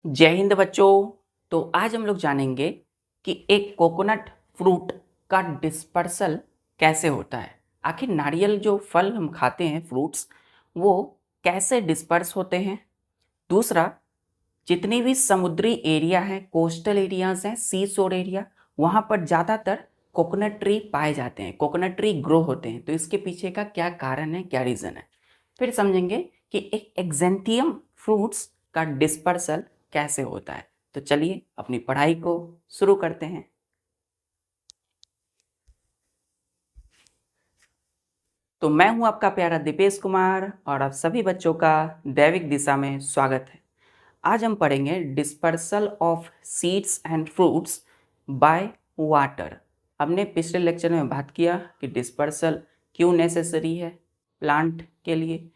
जय हिंद बच्चों। तो आज हम लोग जानेंगे कि एक कोकोनट फ्रूट का डिस्पर्सल कैसे होता है। आखिर नारियल जो फल हम खाते हैं फ्रूट्स, वो कैसे डिस्पर्स होते हैं। दूसरा, जितनी भी समुद्री एरिया है, कोस्टल एरियाज हैं, सी शोर एरिया, वहाँ पर ज़्यादातर कोकोनट ट्री पाए जाते हैं, कोकोनट ट्री ग्रो होते हैं। तो इसके पीछे का क्या कारण है, क्या रीज़न है। फिर समझेंगे कि एक एक्जेंथियम फ्रूट्स का डिस्पर्सल कैसे होता है। तो चलिए अपनी पढ़ाई को शुरू करते हैं। तो मैं हूं आपका प्यारा दीपेश कुमार और आप सभी बच्चों का दैविक दिशा में स्वागत है। आज हम पढ़ेंगे dispersal of seeds and fruits by water. हमने पिछले लेक्चर में बात किया कि डिस्पर्सल क्यों नेसेसरी है प्लांट के लिए,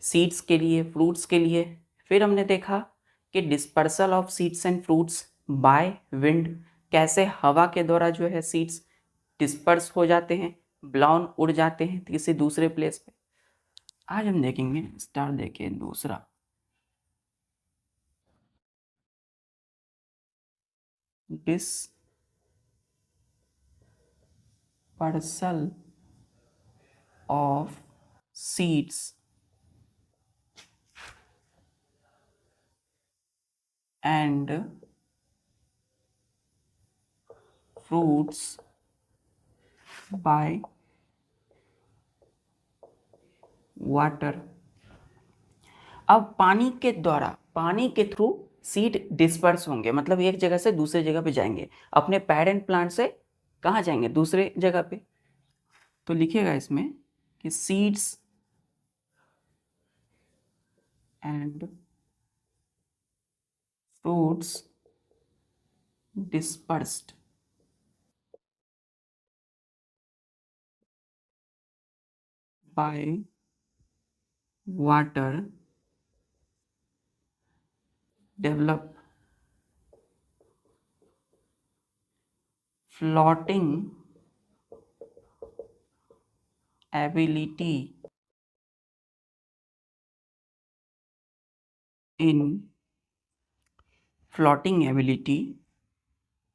सीड्स के लिए, फ्रूट्स के लिए। फिर हमने देखा कि dispersal of seeds and fruits by wind, कैसे हवा के द्वारा जो है सीड्स डिस्पर्स हो जाते हैं, ब्लाउन उड़ जाते हैं किसी दूसरे प्लेस पे। आज हम देखेंगे स्टार देखिए दूसरा, dispersal of seeds and fruits by water. अब पानी के द्वारा, पानी के थ्रू सीड डिस्पर्स होंगे, मतलब एक जगह से दूसरे जगह पे जाएंगे, अपने पेरेंट प्लांट से कहाँ जाएंगे, दूसरे जगह पे। तो लिखिएगा इसमें कि seeds and fruits dispersed by water develop floating ability in floating ability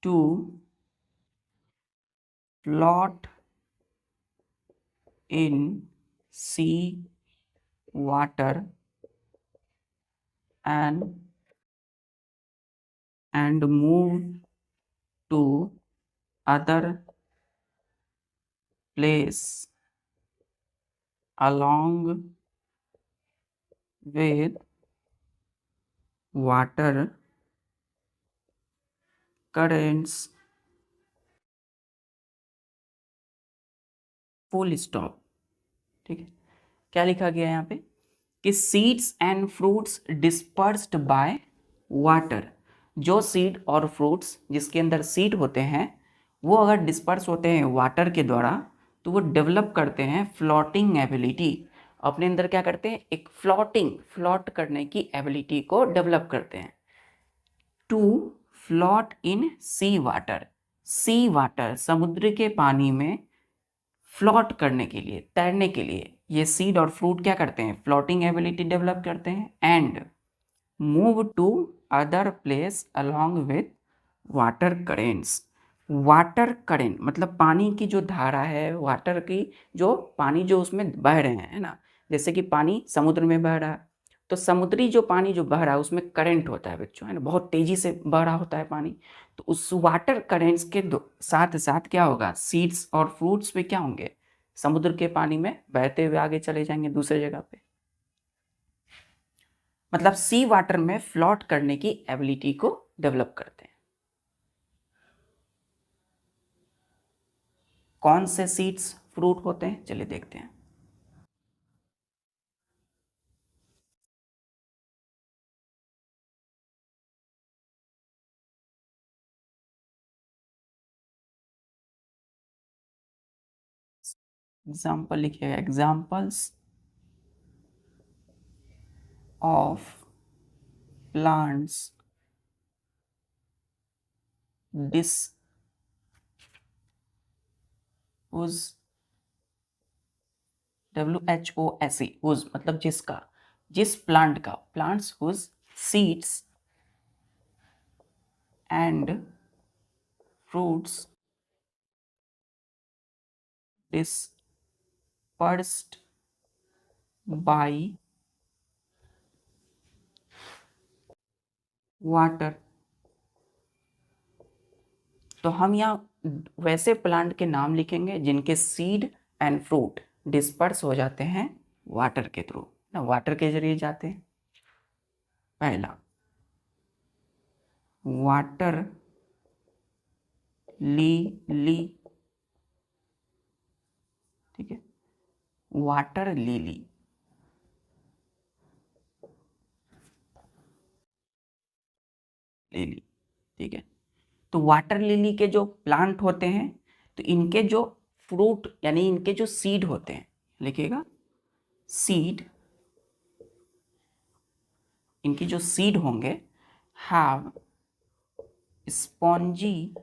to float in sea water and move to other place along with water currents। Full stop. ठीक है, क्या लिखा गया है यहाँ पे कि seeds and fruits dispersed by water. जो सीड और फ्रूट्स जिसके अंदर सीड होते हैं, वो अगर डिस्पर्स होते हैं वाटर के द्वारा, तो वो डेवलप करते हैं फ्लोटिंग एबिलिटी। अपने अंदर क्या करते हैं, एक फ्लोट करने की एबिलिटी को डेवलप करते हैं। To float in sea water, sea water समुद्र के पानी में फ्लोट करने के लिए, तैरने के लिए ये सीड और फ्रूट क्या करते हैं, फ्लोटिंग एबिलिटी डेवलप करते हैं। And move to other place along with water currents. Water current मतलब पानी की जो धारा है, वाटर की जो पानी जो उसमें बह रहे हैं, है ना। जैसे कि पानी समुद्र में बह रहा है, तो समुद्री जो पानी जो बह रहा है उसमें करंट होता है बच्चों, है ना, बहुत तेजी से बह रहा होता है पानी। तो उस वाटर करेंट्स के साथ साथ क्या होगा, सीड्स और फ्रूट्स पे क्या होंगे, समुद्र के पानी में बहते हुए आगे चले जाएंगे दूसरे जगह पे। मतलब सी वाटर में फ्लोट करने की एबिलिटी को डेवलप करते हैं। कौन से सीड्स फ्रूट होते हैं, चलिए देखते हैं। एग्जाम्पल लिखिएगा, examples of plants this whose, WHOSE, whose मतलब जिसका, जिस प्लांट का, plants whose seeds and fruits dispersed by water। तो हम यहाँ वैसे प्लांट के नाम लिखेंगे जिनके सीड एंड फ्रूट डिस्पर्स हो जाते हैं वाटर के थ्रू, ना वाटर के जरिए जाते हैं। पहला वाटर ली, ठीक है, वाटर लिली, लिली, ठीक है। तो वाटर लिली के जो प्लांट होते हैं, तो इनके जो फ्रूट यानी इनके जो सीड होते हैं, लिखिएगा सीड, इनकी जो सीड होंगे हैव स्पॉन्जी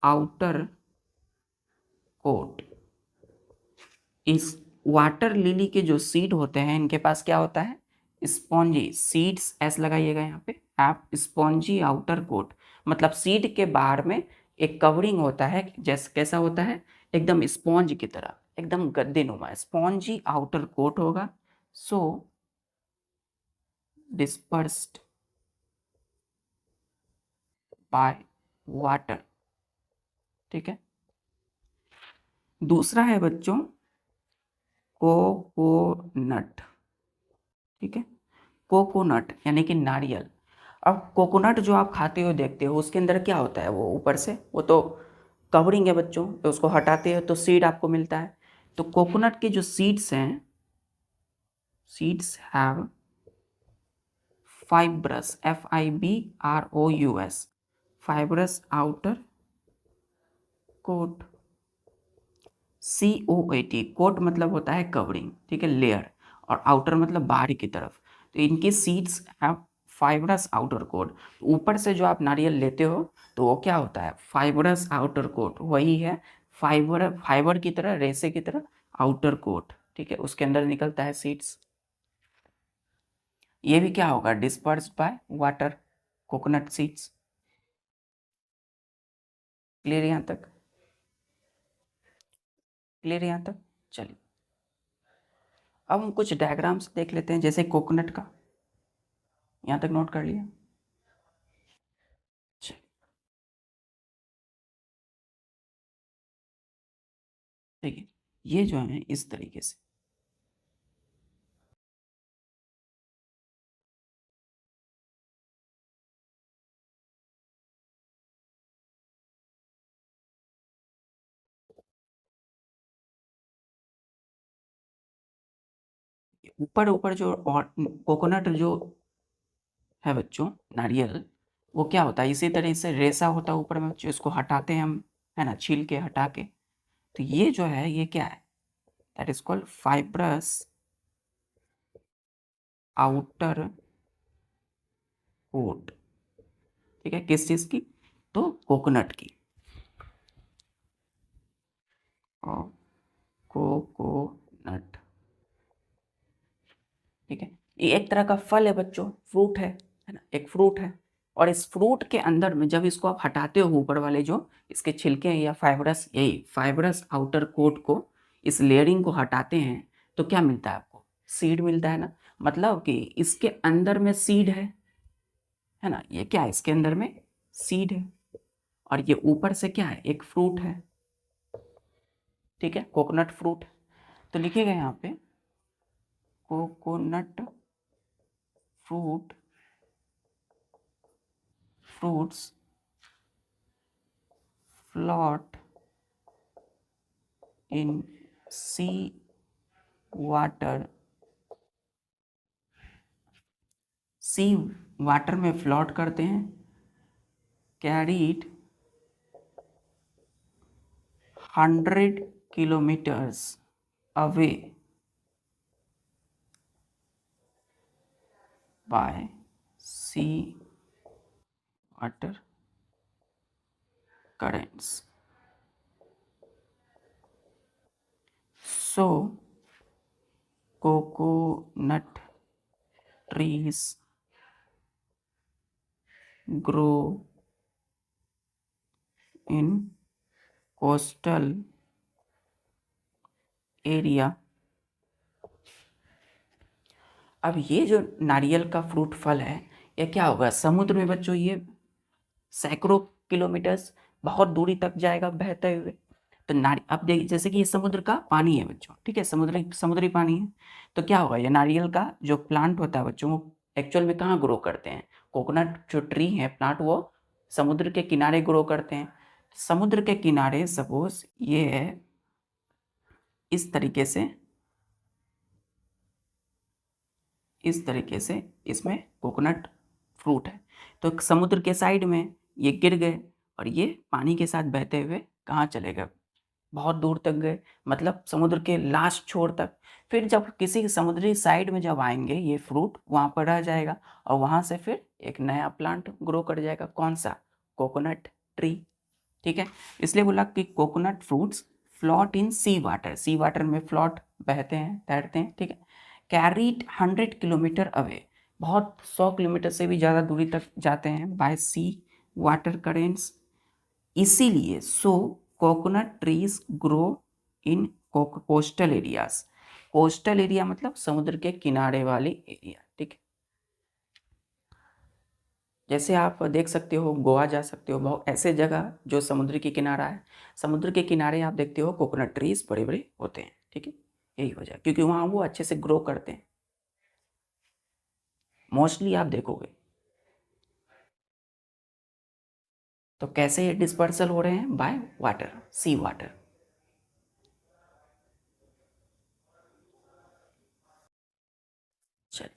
आउटर कोट। इस वाटर लिली के जो सीड होते हैं इनके पास क्या होता है, स्पॉन्जी, सीड्स एस लगाइएगा यहाँ पे, आप स्पॉन्जी आउटर कोट, मतलब सीड के बाहर में एक कवरिंग होता है, जैसे कैसा होता है, एकदम स्पॉन्ज की तरह, एकदम गद्दे नुमा, स्पॉन्जी आउटर कोट होगा। सो डिस्पर्स्ड बाय वाटर, ठीक है। दूसरा है बच्चों कोकोनट, ठीक है, कोकोनट यानी कि नारियल। अब कोकोनट जो आप खाते हो देखते हो उसके अंदर क्या होता है, वो ऊपर से वो तो कवरिंग है बच्चों, तो उसको हटाते हो तो सीड आपको मिलता है। तो कोकोनट के जो सीड्स हैं, seeds have fibrous, FIBROUS, fibrous outer coat, COAT, coat मतलब होता है कवरिंग, ठीक है, लेयर, और आउटर मतलब बाहर की तरफ। तो इनकी seeds have fibrous outer coat, ऊपर से जो आप नारियल लेते हो तो वो क्या होता है, फाइब्रस आउटर कोट, वही है फाइबर, फाइबर की तरह, रेसे की तरह आउटर कोट, ठीक है, उसके अंदर निकलता है सीड्स। ये भी क्या होगा, dispersed by water, coconut seeds. Clear यहाँ तक, क्लियर यहाँ तक। चलिए अब हम कुछ डायग्राम्स देख लेते हैं, जैसे कोकोनट का, यहाँ तक नोट कर लिया। ठीक है, ये जो है इस तरीके से, ऊपर ऊपर जो और कोकोनट जो है बच्चों, नारियल, वो क्या होता है, इसी तरह से रेसा होता है ऊपर में बच्चों, इसको हटाते हैं हम, है ना, छील के हटा के। तो ये जो है ये क्या है, that is called fibrous outer coat, ठीक है, किस चीज की, तो कोकोनट की, और कोकोनट, ठीक है। ये एक तरह का फल है बच्चों, फ्रूट है ना, एक फ्रूट है। और इस फ्रूट के अंदर में जब इसको आप हटाते हो ऊपर वाले जो इसके छिलके हैं या फाइबरस, यही फाइबरस आउटर कोट को, इस लेयरिंग को हटाते हैं, तो क्या मिलता है आपको, सीड मिलता है ना। मतलब कि इसके अंदर में सीड है ना, ये क्या है, इसके अंदर में सीड है, और ये ऊपर से क्या है, एक फ्रूट है, ठीक है, कोकोनट फ्रूट। तो लिखिएगा यहाँ पे coconut fruit, fruits float in sea water, sea water में फ्लोट करते हैं, carried 100 kilometres away by sea water currents. So coconut trees grow in coastal area. अब ये जो नारियल का फ्रूट फल है, ये क्या होगा, समुद्र में बच्चों ये सैकड़ों किलोमीटर्स बहुत दूरी तक जाएगा बहते हुए। तो अब देखिए, जैसे कि ये समुद्र का पानी है बच्चों, ठीक है, समुद्री पानी है, तो क्या होगा, ये नारियल का जो प्लांट होता है बच्चों, वो एक्चुअल में कहाँ ग्रो करते हैं, कोकोनट जो ट्री है प्लांट, वो समुद्र के किनारे ग्रो करते हैं। समुद्र के किनारे सपोज ये है इस तरीके से, इसमें कोकोनट फ्रूट है, तो समुद्र के साइड में ये गिर गए और ये पानी के साथ बहते हुए कहाँ चले गए, बहुत दूर तक गए, मतलब समुद्र के लास्ट छोर तक। फिर जब किसी समुद्री साइड में जब आएंगे, ये फ्रूट वहाँ पर रह जाएगा और वहाँ से फिर एक नया प्लांट ग्रो कर जाएगा, कौन सा, कोकोनट ट्री, ठीक है। इसलिए बोला कि coconut fruits float in sea water, sea water में फ्लोट, बहते हैं, तैरते हैं, ठीक है। कैरीड 100 किलोमीटर अवे, बहुत 100 किलोमीटर से भी ज़्यादा दूरी तक जाते हैं बाय सी वाटर करेंट्स। इसीलिए coconut trees grow in coastal areas. Coastal area मतलब समुद्र के किनारे वाले एरिया, ठीक है। जैसे आप देख सकते हो, गोवा जा सकते हो, बहुत ऐसे जगह जो समुद्र के किनारा है, समुद्र के किनारे आप देखते हो कोकोनट ट्रीज बड़े बड़े होते हैं, ठीक है। यही वजह, क्योंकि वहाँ वो अच्छे से ग्रो करते हैं, मोस्टली आप देखोगे। तो कैसे ये डिस्पर्सल हो रहे हैं, बाय वाटर, सी वाटर। चलिए,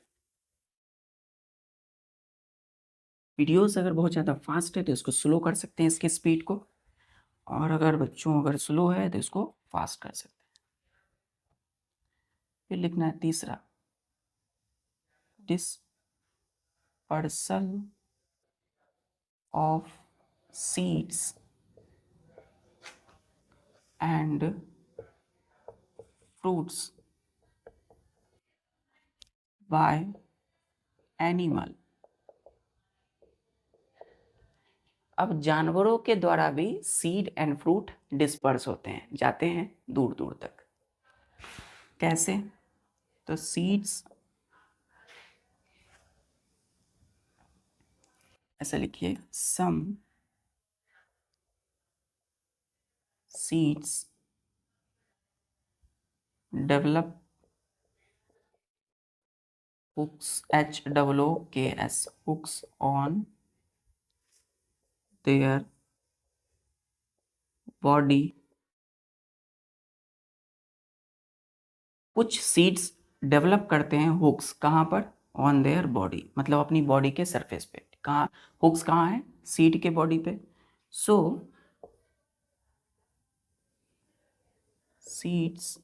वीडियोस अगर बहुत ज़्यादा फास्ट है तो इसको स्लो कर सकते हैं, इसकी स्पीड को, और अगर बच्चों अगर स्लो है तो इसको फास्ट कर सकते हैं। फिर लिखना है तीसरा, dispersal of seeds and fruits by animal. अब जानवरों के द्वारा भी सीड एंड फ्रूट डिस्पर्स होते हैं, जाते हैं दूर दूर तक। कैसे, तो सीड्स, ऐसा लिखिए, some seeds develop hooks, HOOKS, hooks on their body। कुछ सीड्स डेवलप करते हैं हुक्स, कहाँ पर, ऑन देयर बॉडी, मतलब अपनी बॉडी के सरफेस पे, कहाँ हुक्स, कहाँ है, सीड के बॉडी पे। So seeds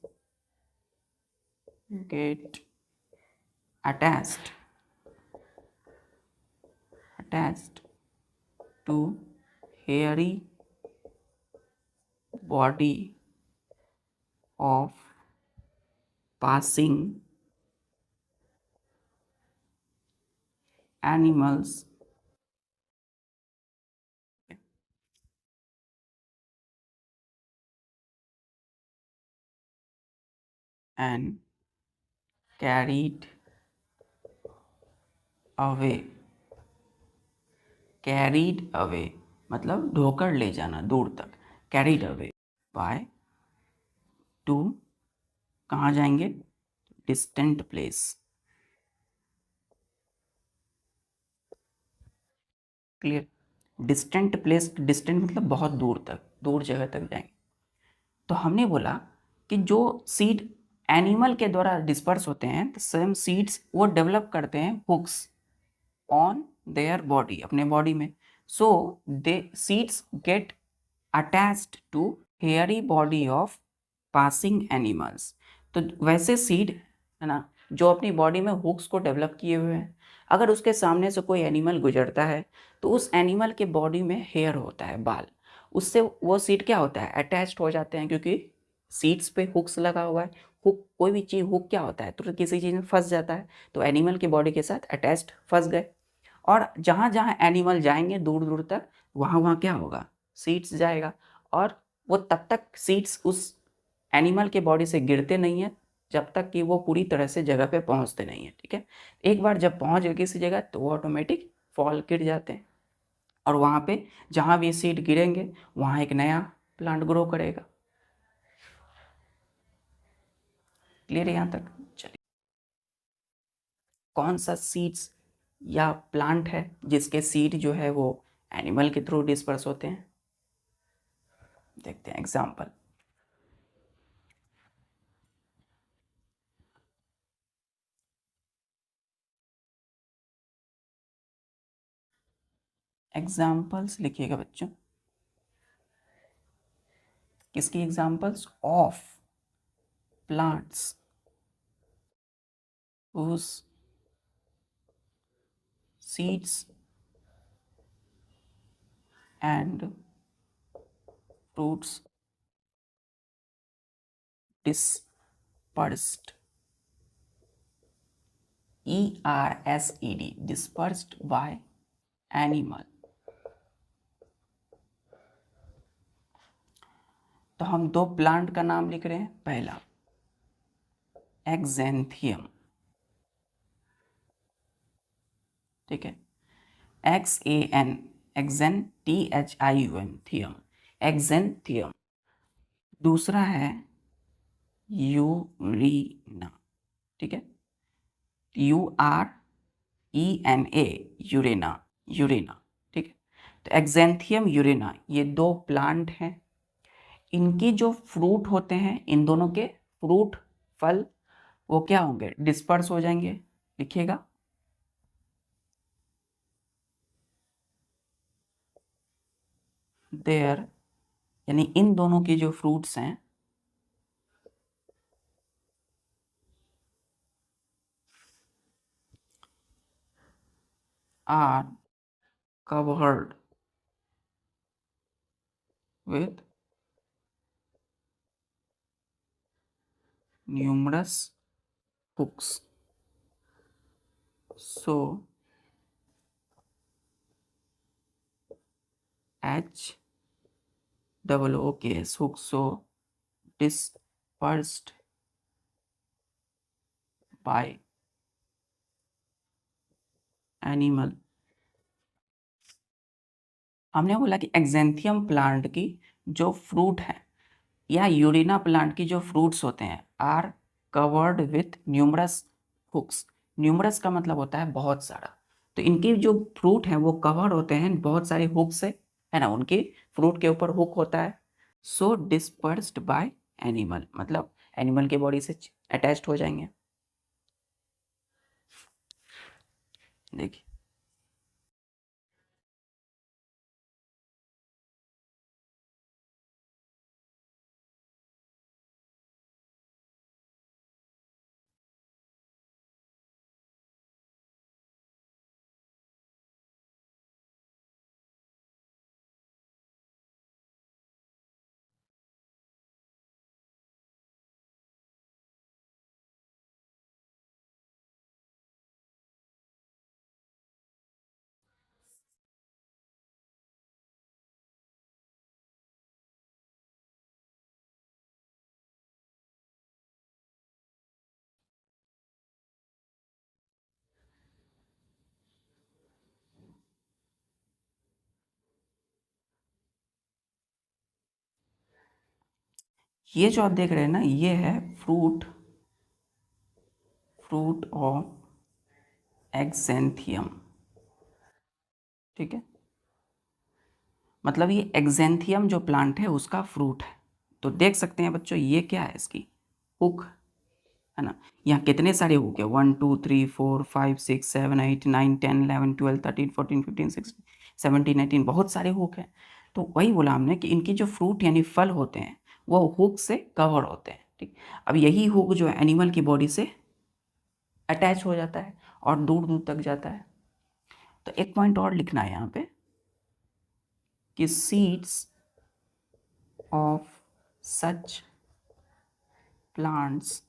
get attached to hairy body of passing animals and carried away. Carried away मतलब ढोकर ले जाना दूर तक, कैरीड अवे बाय टू, कहाँ जाएंगे, distant place. Clear, distant place, distant मतलब बहुत दूर तक, दूर जगह तक जाएंगे। तो हमने बोला कि जो सीड एनिमल के द्वारा डिस्पर्स होते हैं, तो सेम सीड्स वो डेवलप करते हैं हुक्स ऑन देयर बॉडी, अपने बॉडी में। So they seeds get attached to hairy body of passing animals. तो वैसे सीड है ना, जो अपनी बॉडी में हुक्स को डेवलप किए हुए हैं, अगर उसके सामने से कोई एनिमल गुजरता है तो उस एनिमल के बॉडी में हेयर होता है, बाल, उससे वो सीड क्या होता है, अटैच्ड हो जाते हैं, क्योंकि सीड्स पे हुक्स लगा हुआ है। हुक, कोई भी चीज़, हुक क्या होता है, तो किसी चीज़ में फंस जाता है, तो एनिमल की बॉडी के साथ अटैच्ड फंस गए। और जहाँ जहाँ एनिमल जाएंगे दूर दूर तक, वहाँ वहाँ क्या होगा, सीड्स जाएगा, और वो तब तक सीड्स उस एनिमल के बॉडी से गिरते नहीं है जब तक कि वो पूरी तरह से जगह पे पहुँचते नहीं है। ठीक है, एक बार जब पहुँच गए किसी जगह तो वो ऑटोमेटिक फॉल गिर जाते हैं, और वहाँ पे जहाँ भी सीड गिरेंगे वहाँ एक नया प्लांट ग्रो करेगा। क्लियर है यहाँ तक? चलिए, कौन सा सीड्स या प्लांट है जिसके सीड जो है वो एनिमल के थ्रू डिस्पर्स होते हैं? देखते हैं एग्जाम्पल। एग्जाम्पल्स लिखिएगा बच्चों, किसकी examples? Of plants whose seeds and fruits dispersed, ERSED, dispersed by animal। तो हम दो प्लांट का नाम लिख रहे हैं। पहला एक्जेंथियम, ठीक है, XAN, एक्जेन, THIUM, थियम, एक्जेंथियम। दूसरा है यूरीना, ठीक है, URENA, यूरेना, यूरेना, ठीक है। तो एक्जेंथियम, यूरेना, ये दो प्लांट हैं। इनकी जो फ्रूट होते हैं, इन दोनों के फ्रूट, फल, वो क्या होंगे, डिस्पर्स हो जाएंगे। लिखिएगा, देयर, यानी इन दोनों की जो फ्रूट्स हैं are covered with numerous hooks, so HOOKS, hooks, so dispersed by animal। हमने बोला कि एक्जेंथियम प्लांट की जो फ्रूट है या यूरिना प्लांट की जो फ्रूट्स होते हैं are covered with numerous hooks. Numerous का मतलब होता है बहुत सारा, तो इनके जो फ्रूट हैं वो कवर होते हैं बहुत सारे हुक से, है ना, उनके फ्रूट के ऊपर हुक होता है। सो डिस्पर्स्ड बाय एनिमल, मतलब एनिमल के बॉडी से अटैच्ड हो जाएंगे। देखिए, ये जो आप देख रहे हैं ना, ये है फ्रूट, फ्रूट ऑफ एक्जेंथियम, ठीक है, मतलब ये एक्जेंथियम जो प्लांट है उसका फ्रूट है। तो देख सकते हैं बच्चों, ये क्या है, इसकी हुक, है ना। यहाँ कितने सारे हुक है, 1 2 3 4 5 6 7 8 9 10 11 12 13 14 15 16 17 18, बहुत सारे हुक हैं। तो वही बोला हमने कि इनकी जो फ्रूट यानी फल होते हैं वो हुक से कवर होते हैं, ठीक। अब यही हुक जो है एनिमल की बॉडी से अटैच हो जाता है और दूर दूर तक जाता है। तो एक पॉइंट और लिखना है यहाँ पे कि seeds of such plants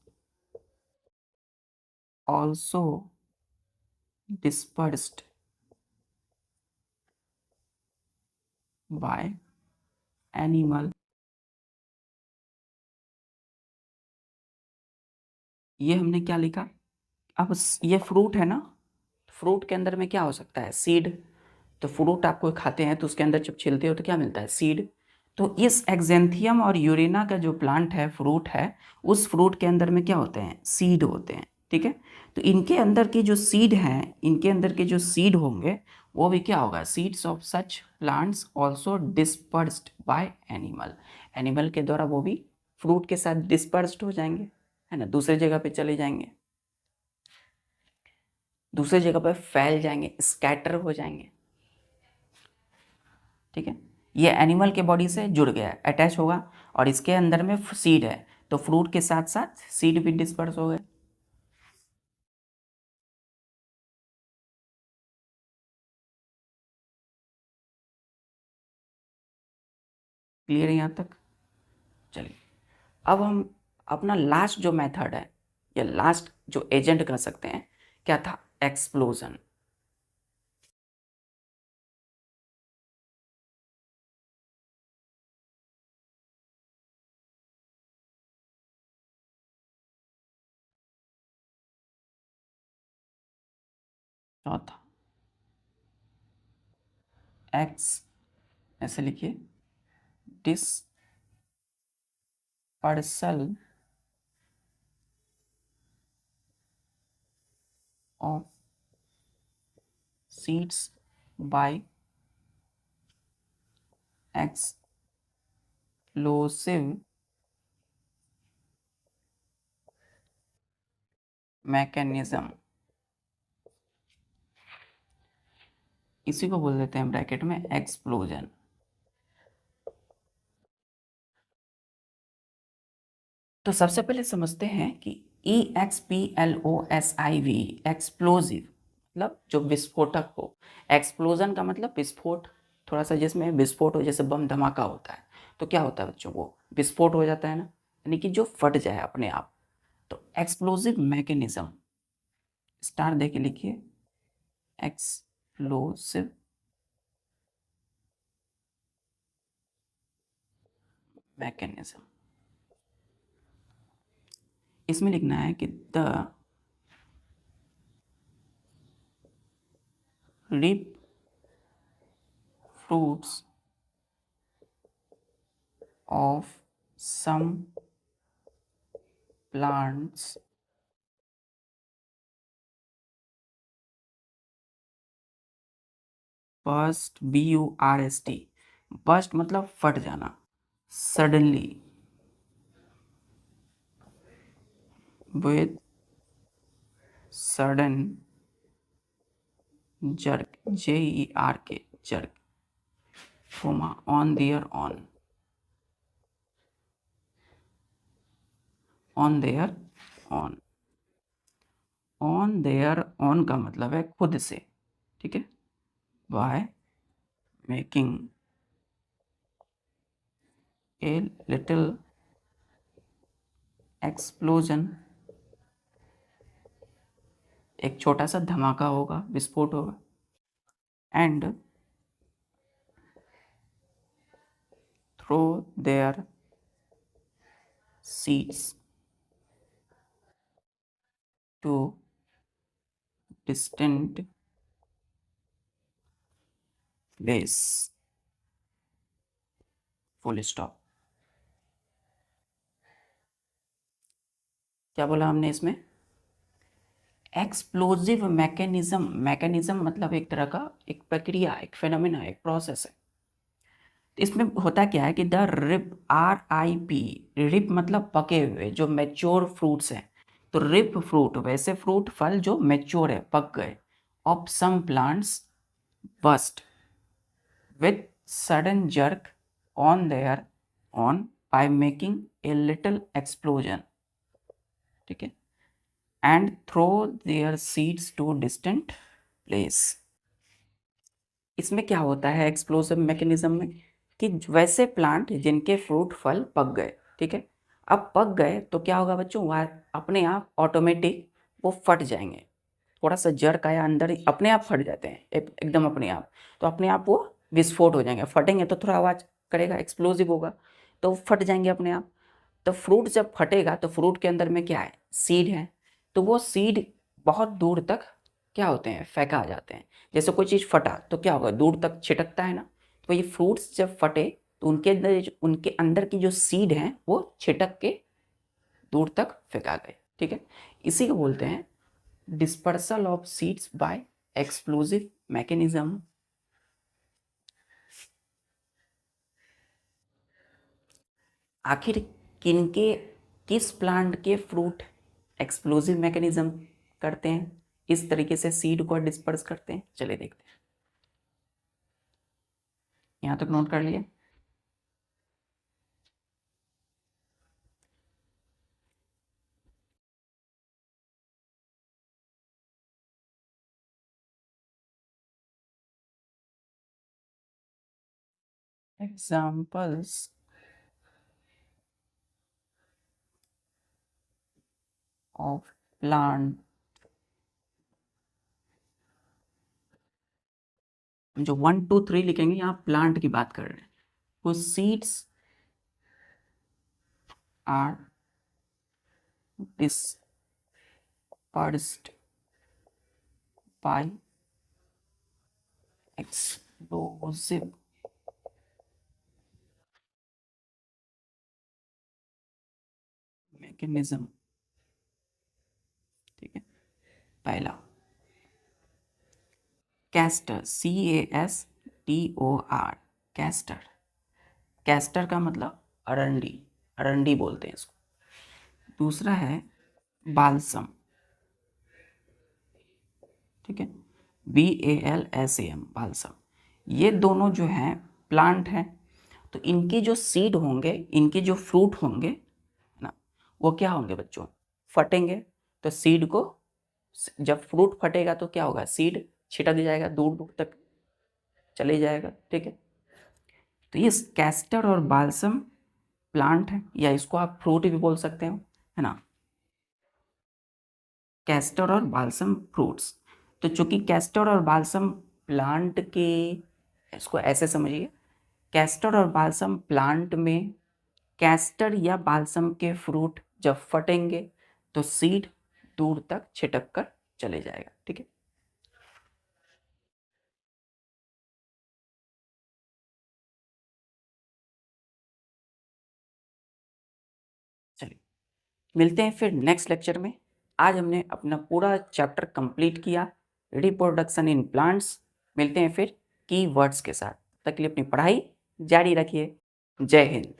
also dispersed by animal. ये हमने क्या लिखा? अब ये फ्रूट है ना, फ्रूट के अंदर में क्या हो सकता है? सीड। तो फ्रूट आपको खाते हैं तो उसके अंदर जब छिलते हो तो क्या मिलता है? सीड। तो इस एक्जेंथियम और यूरेना का जो प्लांट है, फ्रूट है, उस फ्रूट के अंदर में क्या होते हैं? सीड होते हैं। ठीक है, तो इनके अंदर की जो सीड हैं, इनके अंदर के जो सीड होंगे वो भी क्या होगा? Seeds of such plants also dispersed by animal. Animal के द्वारा वो भी फ्रूट के साथ डिस्पर्स्ड हो जाएंगे, है ना, दूसरी जगह पे चले जाएंगे, दूसरी जगह पर फैल जाएंगे, स्कैटर हो जाएंगे। ठीक है, ये एनिमल के बॉडी से जुड़ गया है, अटैच होगा, और इसके अंदर में सीड है, तो फ्रूट के साथ साथ सीड भी डिस्पर्स हो गए। क्लियर है यहाँ तक? चलिए, अब हम अपना लास्ट जो मेथड है, या लास्ट जो एजेंट कर सकते हैं, क्या था? एक्सप्लोजन। चौथा, एक्स, ऐसे लिखिए, dispersal of seeds by explosive mechanism. इसी को बोल देते हैं ब्रैकेट में एक्सप्लोजन। तो सबसे पहले समझते हैं कि EXPLOSIV, एक्सप्लोजिव मतलब जो विस्फोटक हो। एक्सप्लोजन का मतलब विस्फोट, थोड़ा सा जिसमें विस्फोट हो, जैसे बम धमाका होता है तो क्या होता है बच्चों? वो विस्फोट हो जाता है ना, यानी कि जो फट जाए अपने आप। तो एक्सप्लोजिव मैकेनिज्म, स्टार दे के लिखिए, एक्सप्लोसिव मैकेनिज्म। इसमें लिखना है कि the ripe fruits of some plants burst, BURST, burst मतलब फट जाना, suddenly, with sudden jerk, JERK, jerk, on their own, on their own, on their own का मतलब है खुद से। ठीक है, by making a little explosion, एक छोटा सा धमाका होगा, विस्फोट होगा, and throw their seeds to distant place, full stop। क्या बोला हमने इसमें? एक्सप्लोजिव मैकेनिज्म, मैकेनिज्म मतलब एक तरह का एक प्रक्रिया, एक फेनोमेना, एक प्रोसेस है। इसमें होता क्या है कि द रिप, RIP, रिप मतलब पके हुए, जो मैच्योर फ्रूट्स हैं, तो रिप फ्रूट वैसे फ्रूट, फल जो मैच्योर है, पक गए, of some plants burst with sudden jerk on their own by making a little explosion, ठीक है, and throw their seeds to distant place। इसमें क्या होता है एक्सप्लोसिव मैकेनिज्म में कि वैसे प्लांट जिनके फ्रूट फल पक गए, ठीक है, अब पक गए तो क्या होगा बच्चों? वह अपने आप ऑटोमेटिक वो फट जाएंगे, थोड़ा सा जर्क आया अंदर, अपने आप फट जाते हैं, एकदम अपने आप, तो अपने आप वो विस्फोट हो जाएंगे, फटेंगे तो थोड़ा आवाज़ करेगा, एक्सप्लोजिव होगा, तो फट जाएंगे अपने आप। तो फ्रूट जब फटेगा तो फ्रूट के अंदर में क्या है, सीड है, तो वो सीड बहुत दूर तक क्या होते हैं, फेंका आ जाते हैं। जैसे कोई चीज़ फटा तो क्या होगा, दूर तक छिटकता है ना, तो ये फ्रूट्स जब फटे तो उनके अंदर की जो सीड हैं वो छिटक के दूर तक फेंका गए। ठीक है, इसी को बोलते हैं dispersal of seeds by explosive mechanism. आखिर किस प्लांट के फ्रूट एक्सप्लोजिव मैकेनिज्म करते हैं, इस तरीके से सीड को डिस्पर्स करते हैं, चलिए देखते हैं। यहां तक नोट कर लिए। एग्जाम्पल्स ऑफ प्लांट, जो 1 2 3 लिखेंगे यहाँ प्लांट की बात कर रहे हैं, वो seeds are dispersed by explosive mechanism। ठीक है, पहला कैस्टर, CASTOR, कैस्टर, कैस्टर का मतलब अरंडी, अरंडी बोलते हैं इसको। दूसरा है बालसम, ठीक है, BALSAM, बालसम। ये दोनों जो हैं प्लांट हैं, तो इनके जो सीड होंगे, इनके जो फ्रूट होंगे ना, वो क्या होंगे बच्चों, फटेंगे। तो सीड को, जब फ्रूट फटेगा तो क्या होगा, सीड छिटक जाएगा, दूर दूर तक चले जाएगा। ठीक है, तो ये कैस्टर और बालसम प्लांट है, या इसको आप फ्रूट भी बोल सकते हो, है ना, कैस्टर और बालसम फ्रूट्स। तो चूंकि कैस्टर और बालसम प्लांट के, इसको ऐसे समझिए, कैस्टर और बालसम प्लांट में कैस्टर या बालसम के फ्रूट जब फटेंगे तो सीड दूर तक छिटक कर चले जाएगा। ठीक है, चलिए मिलते हैं फिर नेक्स्ट लेक्चर में। आज हमने अपना पूरा चैप्टर कंप्लीट किया, रिप्रोडक्शन इन प्लांट्स। मिलते हैं फिर की वर्ड्स के साथ, तब तक के लिए अपनी पढ़ाई जारी रखिए। जय हिंद।